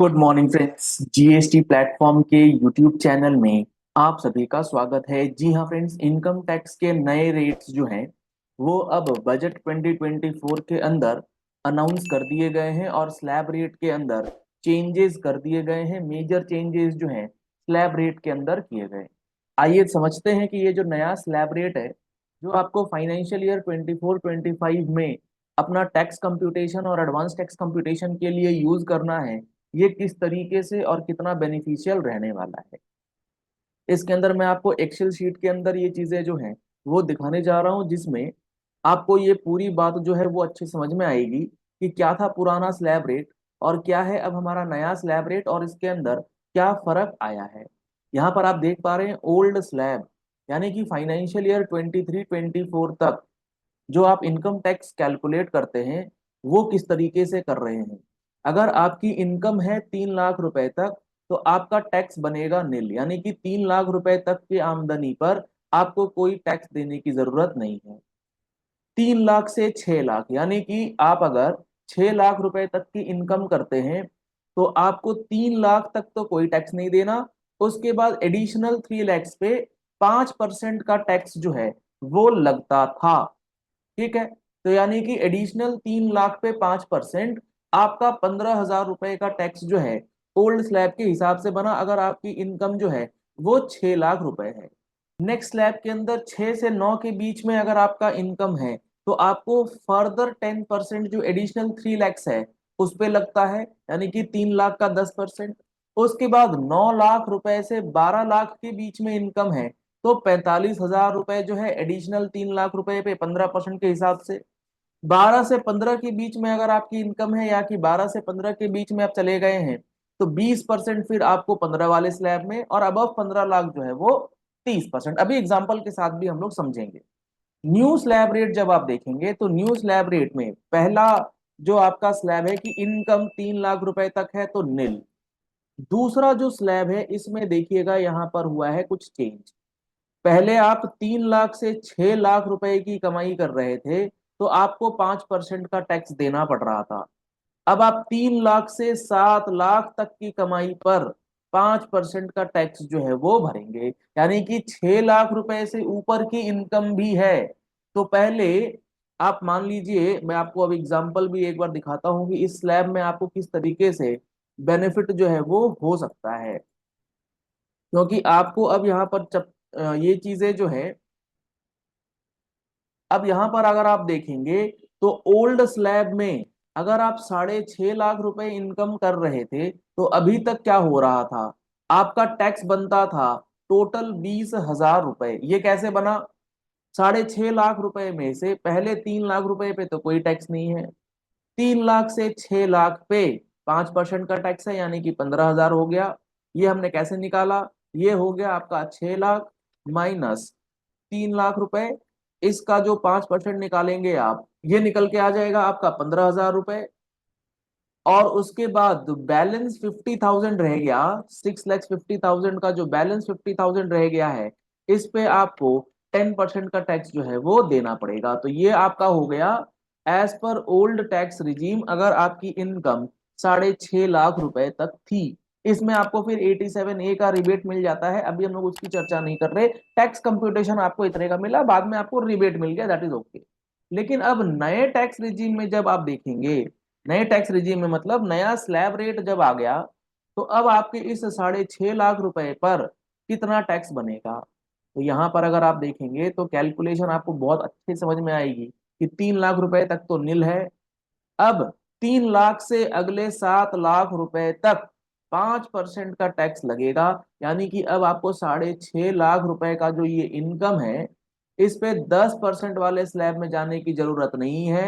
Good morning friends. GST platform के YouTube channel में आप सभी का स्वागत है। जी हाँ फ्रेंड्स, इनकम टैक्स के नए रेट्स जो हैं वो अब बजट 2024 के अंदर अनाउंस कर दिए गए हैं और स्लैब रेट के अंदर चेंजेस कर दिए गए हैं। मेजर चेंजेस जो हैं स्लैब रेट के अंदर किए गए। आइए समझते हैं कि ये जो नया स्लैब रेट है जो आपको फाइनेंशियल ईयर 24-25 में अपना टैक्स कंप्यूटेशन और एडवांस टैक्स कंप्यूटेशन के लिए यूज करना है, ये किस तरीके से और कितना बेनिफिशियल रहने वाला है। इसके अंदर मैं आपको एक्सेल शीट के अंदर ये चीजें जो हैं वो दिखाने जा रहा हूँ, जिसमें आपको ये पूरी बात जो है वो अच्छी समझ में आएगी कि क्या था पुराना स्लैब रेट और क्या है अब हमारा नया स्लैब रेट और इसके अंदर क्या फर्क आया है। यहाँ पर आप देख पा रहे हैं ओल्ड स्लैब, यानी कि फाइनेंशियल ईयर 23-24 तक जो आप इनकम टैक्स कैलकुलेट करते हैं वो किस तरीके से कर रहे हैं। अगर आपकी इनकम है 3 लाख रुपए तक तो आपका टैक्स बनेगा नील, यानी कि 3 लाख रुपए तक की आमदनी पर आपको कोई टैक्स देने की जरूरत नहीं है। 3 लाख से 6 लाख, यानी कि आप अगर 6 लाख रुपए तक की इनकम करते हैं तो आपको 3 लाख तक तो कोई टैक्स नहीं देना। उसके बाद एडिशनल 3 लैक्स पे 5% का टैक्स जो है वो लगता था। ठीक है, तो यानी कि एडिशनल 3 लाख पे 5%, आपका 15,000 रुपए का टैक्स जो है ओल्ड स्लैब के हिसाब से बना, अगर आपकी इनकम जो है वो 6 लाख रुपए है। नेक्स्ट स्लैब के अंदर 6 से 9 के बीच में अगर आपका इनकम है तो आपको फर्दर 10% जो एडिशनल 3 लैक्स है उस पे लगता है, यानी कि 3 लाख का 10%। उसके बाद 9 लाख रुपए से 12 लाख के बीच में इनकम है तो 45,000 रुपए जो है एडिशनल 3 लाख रुपए पे 15% के हिसाब से। 12 से 15 के बीच में अगर आपकी इनकम है या कि 12 से 15 के बीच में आप चले गए हैं तो 20% फिर आपको 15 वाले स्लैब में, और अबव 15 लाख जो है वो 30%। अभी एग्जाम्पल के साथ भी हम लोग समझेंगे। न्यू स्लैब रेट जब आप देखेंगे तो न्यू स्लैब रेट में पहला जो आपका स्लैब है कि इनकम 3 लाख रुपए तक है तो नील। दूसरा जो स्लैब है इसमें देखिएगा यहाँ पर हुआ है कुछ चेंज। पहले आप 3 लाख से 6 लाख रुपए की कमाई कर रहे थे तो आपको 5% का टैक्स देना पड़ रहा था। अब आप 3 लाख से 7 लाख तक की कमाई पर 5% का टैक्स जो है वो भरेंगे, यानी कि 6 लाख रुपए से ऊपर की इनकम भी है तो पहले आप मान लीजिए, मैं आपको अब एग्जांपल भी एक बार दिखाता हूं कि इस स्लैब में आपको किस तरीके से बेनिफिट जो है वो हो सकता है। क्योंकि आपको अब यहाँ पर ये चीजें जो है, अब यहां पर अगर आप देखेंगे तो ओल्ड स्लैब में अगर आप 6.5 लाख रुपए इनकम कर रहे थे तो अभी तक क्या हो रहा था, आपका टैक्स बनता था टोटल 20,000 रुपए। ये कैसे बना? 6.5 लाख रुपए में से पहले 3 लाख रुपए पे तो कोई टैक्स नहीं है, 3 लाख से 6 लाख पे 5% का टैक्स है, यानी कि 15,000 हो गया। ये हमने कैसे निकाला? ये हो गया आपका 6 लाख माइनस 3 लाख रुपए, इसका जो 5% निकालेंगे आप, ये निकल के आ जाएगा आपका 15,000 रुपए। और उसके बाद बैलेंस 50,000 रह गया, 6,50,000 का जो बैलेंस 50,000 रह गया है इस पे आपको 10% का टैक्स जो है वो देना पड़ेगा। तो ये आपका हो गया as per old tax regime, अगर आपकी इनकम 6.5 लाख रुपए तक थी। इसमें आपको फिर 87A का रिबेट मिल जाता है, अभी हम लोग उसकी चर्चा नहीं कर रहे। टैक्स कंप्यूटेशन आपको इतने का मिला, बाद में आपको रिबेट मिल गया, दैट इज ओके। लेकिन अब नए टैक्स रिजीम में जब आप देखेंगे, नए टैक्स रिजीम में मतलब नया स्लैब रेट जब आ गया तो अब आपके इस 6.5 लाख रुपए पर कितना टैक्स बनेगा। तो यहाँ पर अगर आप देखेंगे तो कैलकुलेशन आपको बहुत अच्छे समझ में आएगी कि 3 लाख रुपए तक तो नील है। अब 3 लाख से अगले 7 लाख रुपए तक 5% का टैक्स लगेगा, यानी कि अब आपको 6.5 लाख रुपए का जो ये इनकम है इस पे 10% वाले स्लैब में जाने की जरूरत नहीं है।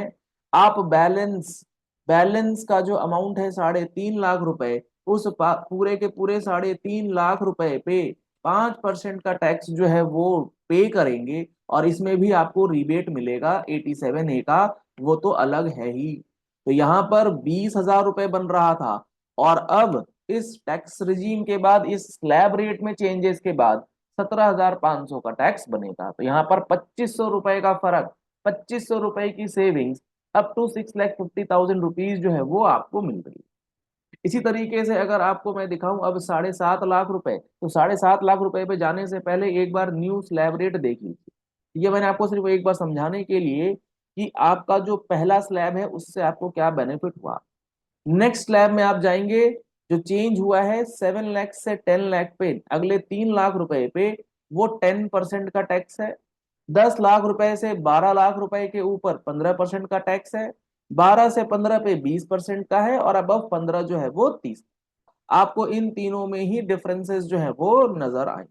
आप बैलेंस बैलेंस का जो अमाउंट है 3.5 लाख रुपए, उस पूरे के पूरे 3.5 लाख रुपए पे 5% का टैक्स जो है वो पे करेंगे, और इसमें भी आपको रिबेट मिलेगा 87A का, वो तो अलग है ही। तो यहाँ पर 20,000 रुपए बन रहा था और अब इस टैक्स रिजीम के बाद, इस स्लैब रेट में चेंजेस के बाद 17,500 का टैक्स बनेगा। तो यहाँ पर 2,500 रुपए का फर्क, 2,500 रुपए की सेविंग्स अप टू 6,50,000 रुपीज जो है वो आपको मिल रही है। इसी तरीके से अगर आपको मैं दिखाऊं अब 7.5 लाख रुपए, तो 7.5 लाख रुपए पे जाने से पहले एक बार न्यू स्लैब रेट देख लीजिए। ये मैंने आपको सिर्फ एक बार समझाने के लिए कि आपका जो पहला स्लैब है उससे आपको क्या बेनिफिट हुआ। नेक्स्ट स्लैब में आप जाएंगे, जो चेंज हुआ है 7 लाख से 10 लाख पे, अगले 3 लाख रुपए पे वो 10% का टैक्स है। 10 लाख रुपए से 12 लाख रुपए के ऊपर 15% का टैक्स है। 12 से 15 पे 20% का है, और अबव 15 जो है वो 30। आपको इन तीनों में ही डिफरेंसेस जो है वो नजर आए।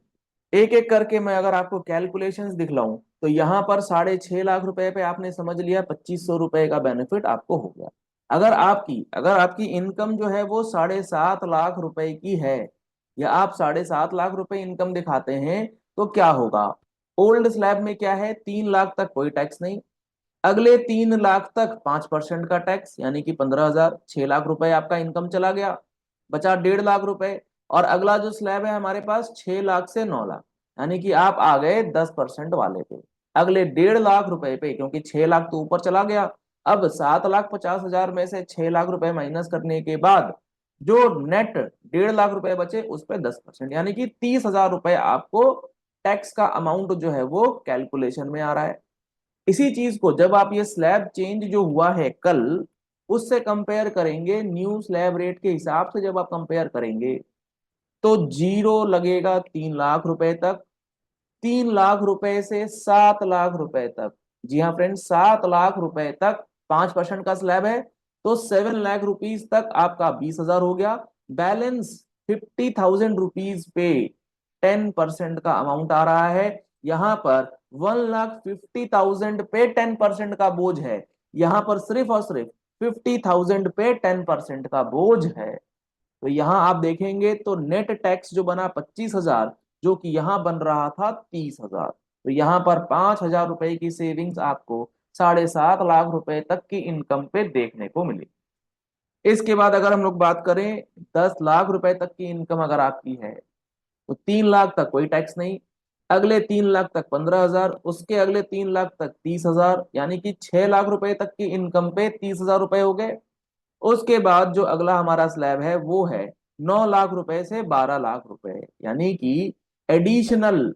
एक एक करके मैं अगर आपको कैलकुलेशंस दिखलाऊं, तो यहाँ पर 6.5 लाख रुपए पे आपने समझ लिया 2500 रुपए का बेनिफिट आपको हो गया। अगर आपकी इनकम जो है वो 7.5 लाख रुपए की है, या आप 7.5 लाख रुपए इनकम दिखाते हैं, तो क्या होगा। ओल्ड स्लैब में क्या है, 3 लाख तक कोई टैक्स नहीं। अगले 3 लाख तक 5% का टैक्स, यानी कि 15,000, 6 लाख रुपए आपका इनकम चला गया, बचा 1.5 लाख रुपए। और अगला जो स्लैब है हमारे पास 6 लाख से 9 लाख, यानी कि आप आ गए 10% वाले पे। अगले 1.5 लाख रुपए पे, क्योंकि 6 लाख तो ऊपर चला गया, अब 7,50,000 में से 6 लाख रुपए माइनस करने के बाद जो नेट 1.5 लाख रुपए बचे उस पे 10%, यानी कि 30,000 रुपए आपको टैक्स का अमाउंट जो है वो कैलकुलेशन में आ रहा है। इसी चीज को जब आप ये स्लैब चेंज जो हुआ है कल, उससे कंपेयर करेंगे न्यू स्लैब रेट के हिसाब से, जब आप कंपेयर करेंगे तो जीरो लगेगा 3 लाख रुपए तक। 3 लाख रुपए से 7 लाख रुपए तक, जी हाँ फ्रेंड्स, 7 लाख रुपए तक 5% का स्लैब है, तो 7 लाख रुपीज तक आपका 20,000 हो गया। बैलेंस 50,000 रुपीज पे 10% का अमाउंट आ रहा है। यहाँ पर 1,50,000 पे 10% का बोझ है। यहाँ पर सिर्फ और सिर्फ 50,000 पे 10% का बोझ है। तो यहां आप देखेंगे तो नेट टैक्स जो बना 25,000, जो कि यहां बन रहा था 30,000। तो यहां पर 5,000 रुपए की सेविंग्स आपको 7.5 लाख रुपए तक की इनकम पे देखने को मिली। इसके बाद अगर हम लोग बात करें 10 लाख रुपए तक की इनकम अगर आपकी है, तो 3 लाख तक कोई टैक्स नहीं। अगले 3 लाख तक 15,000, उसके अगले 3 लाख तक 30,000, यानी कि 6 लाख रुपए तक की इनकम पे 30,000 रुपए हो गए। उसके बाद जो अगला हमारा स्लैब है वो है 9 लाख रुपए से 12 लाख रुपए, यानी कि एडिशनल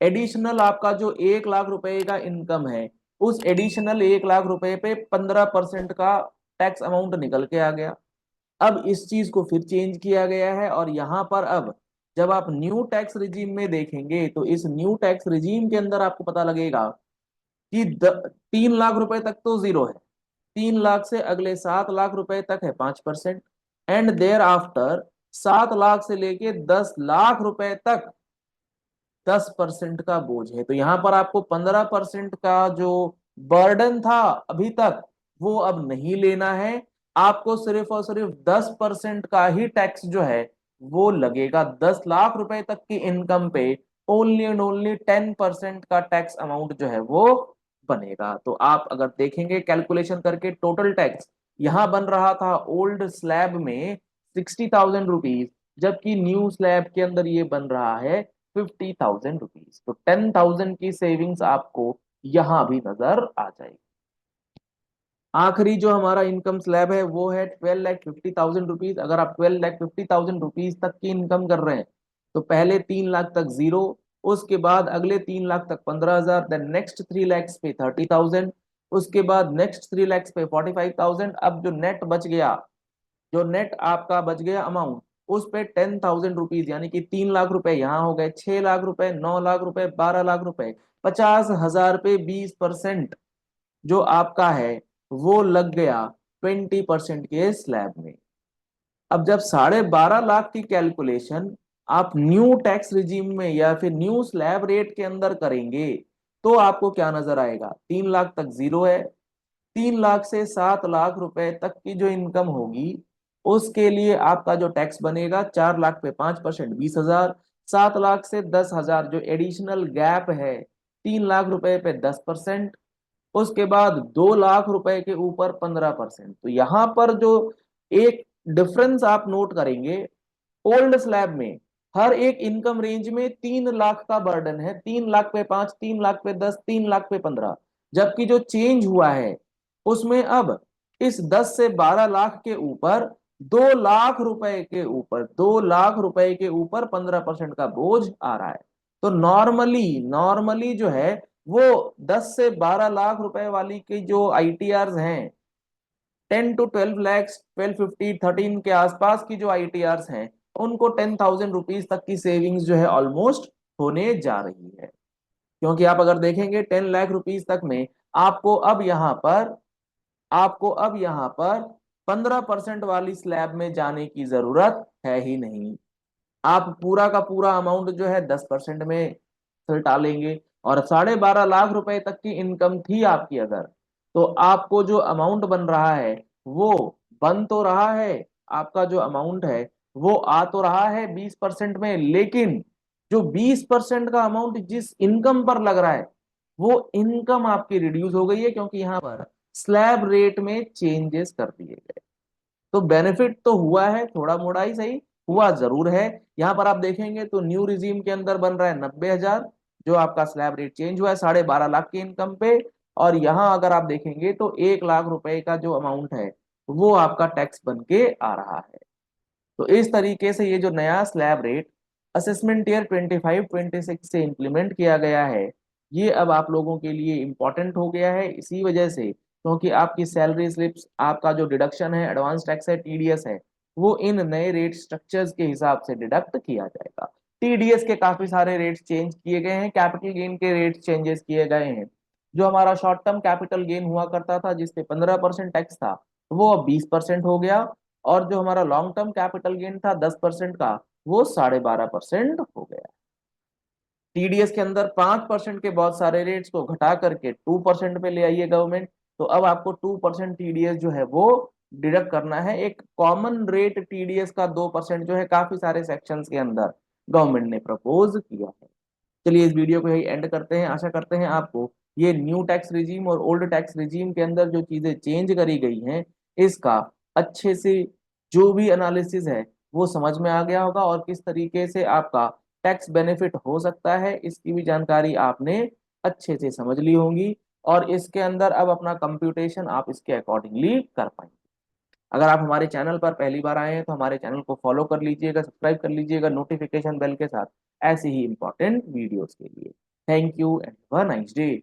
एडिशनल आपका जो 1 लाख रुपए का इनकम है, उस एडिशनल 1 लाख रुपए पे 15% का टैक्स अमाउंट निकल के आ गया। अब इस चीज को फिर चेंज किया गया है, और यहां पर अब जब आप न्यू टैक्स रिजीम में देखेंगे, तो इस न्यू टैक्स रिजीम के अंदर आपको पता लगेगा कि 3 लाख रुपए तक तो जीरो है। 3 लाख से अगले 7 लाख रुपए तक है 5%, एंड देयर आफ्टर 7 लाख से लेके 10 लाख रुपए तक 10% का बोझ है। तो यहां पर आपको 15% का जो बर्डन था अभी तक, वो अब नहीं लेना है। आपको सिर्फ और सिर्फ 10% का ही टैक्स जो है वो लगेगा। 10 लाख रुपए तक की इनकम पे ओनली एंड ओनली 10% का टैक्स अमाउंट जो है वो बनेगा। तो आप अगर देखेंगे कैलकुलेशन करके, टोटल टैक्स यहां बन रहा था ओल्ड स्लैब में 60,000 रुपीज, जबकि न्यू स्लैब के अंदर ये बन रहा है 50,000 रुपीज। तो 10,000 की सेविंग्स आपको यहां भी नजर आ जाएगी। आखिरी जो हमारा इनकम स्लैब है वो है 12,50,000 रुपीज। अगर आप 12,50,000 रुपीज तक की इनकम कर रहे हैं, तो पहले 3 लाख तक जीरो, उसके बाद अगले 3 लाख तक 15,000, देन नेक्स्ट 3 लैक्स पे 30,000, उसके बाद नेक्स्ट 3 लैक्स पे 45,000। अब जो नेट बच गया, जो नेट आपका बच गया अमाउंट, उस पे 10,000 रुपीज, यानी कि 3 लाख रुपए यहाँ हो गए, 6 लाख रुपए, 9 लाख रुपए, 12 लाख रुपए, 50,000 पे 20% जो आपका है वो लग गया 20% के स्लैब में। अब जब 12.5 लाख की कैलकुलेशन आप न्यू टैक्स रिजीम में या फिर न्यू स्लैब रेट के अंदर करेंगे, तो आपको क्या नजर आएगा, 3 लाख तक जीरो है। 3 लाख से 7 लाख रुपए तक की जो इनकम होगी, उसके लिए आपका जो टैक्स बनेगा 4 लाख पे 5%, 20,000। 7 लाख से 10,000 जो एडिशनल गैप है, 3 लाख रुपए पे 10%। उसके बाद 2 लाख रुपए के ऊपर 15%। तो यहां पर जो एक डिफरेंस आप नोट करेंगे, ओल्ड स्लैब में हर एक इनकम रेंज में 3 लाख का बर्डन है, 3 लाख पे 5, 3 लाख पे 10, 3 लाख पे 15। जबकि जो चेंज हुआ है उसमें अब इस 10 से 12 लाख के ऊपर 2 लाख रुपए के ऊपर 15% का बोझ आ रहा है। तो नॉर्मली नॉर्मली जो है वो 10 से 12 लाख रुपए वाली की जो आईटीआर हैं, 10 to 12 लैक्स, 12, 15, 13 के आसपास की जो आईटीआर हैं, उनको 10,000 रुपीज तक की सेविंग्स जो है ऑलमोस्ट होने जा रही है। क्योंकि आप अगर देखेंगे 10 लाख रुपीज तक में आपको अब यहाँ पर 15% वाली स्लैब में जाने की जरूरत है ही नहीं। आप पूरा का पूरा अमाउंट जो है 10% में फिर टालेंगे। और 12.5 लाख रुपए तक की इनकम थी आपकी अगर, तो आपको जो अमाउंट बन रहा है वो बन तो रहा है, आपका जो अमाउंट है वो आ तो रहा है 20% में, लेकिन जो 20% का अमाउंट जिस इनकम पर लग रहा है वो इनकम आपकी रिड्यूस हो गई है, क्योंकि यहाँ पर स्लैब रेट में चेंजेस कर दिए गए। तो बेनिफिट तो हुआ है, थोड़ा मोड़ा ही सही, हुआ जरूर है। यहाँ पर आप देखेंगे तो न्यू रिजीम के अंदर बन रहा है 90,000, जो आपका स्लैब रेट चेंज हुआ है 12.5 लाख की इनकम पे। और यहाँ अगर आप देखेंगे तो 1 लाख रुपए का जो अमाउंट है वो आपका टैक्स बन के आ रहा है। तो इस तरीके से ये जो नया स्लैब रेट असेसमेंट ईयर 25-26 से इम्प्लीमेंट किया गया है, ये अब आप लोगों के लिए इम्पोर्टेंट हो गया है इसी वजह से, क्योंकि आपकी सैलरी स्लिप्स, आपका जो डिडक्शन है, एडवांस टैक्स है, टीडीएस है, वो इन नए रेट स्ट्रक्चर्स के हिसाब से डिडक्ट किया जाएगा। टीडीएस के काफी सारे रेट्स चेंज किए गए हैं, कैपिटल गेन के रेट चेंजेस किए गए हैं। जो हमारा शॉर्ट टर्म कैपिटल गेन हुआ करता था जिसपे 15% टैक्स था, वो अब 20% हो गया। और जो हमारा लॉन्ग टर्म कैपिटल गेन था 10% का, वो 12.5% हो गया। टीडीएस के अंदर 5% के बहुत सारे रेट्स को घटा करके 2% पे ले आइए गवर्नमेंट। तो अब आपको 2% टीडीएस जो है वो डिडक्ट करना है। एक कॉमन रेट टीडीएस का 2% जो है काफी सारे सेक्शंस के अंदर गवर्नमेंट ने प्रपोज किया है। चलिए इस वीडियो को यही एंड करते हैं। आशा करते हैं आपको ये न्यू टैक्स रिजीम और ओल्ड टैक्स रिजीम के अंदर जो चीजें चेंज करी गई हैं, इसका अच्छे से जो भी एनालिसिस है वो समझ में आ गया होगा, और किस तरीके से आपका टैक्स बेनिफिट हो सकता है इसकी भी जानकारी आपने अच्छे से समझ ली होगी। और इसके अंदर अब अपना कंप्यूटेशन आप इसके अकॉर्डिंगली कर पाएंगे। अगर आप हमारे चैनल पर पहली बार आए हैं तो हमारे चैनल को फॉलो कर लीजिएगा, सब्सक्राइब कर लीजिएगा नोटिफिकेशन बेल के साथ, ऐसे ही इंपॉर्टेंट वीडियोस के लिए। Thank you and have a nice day.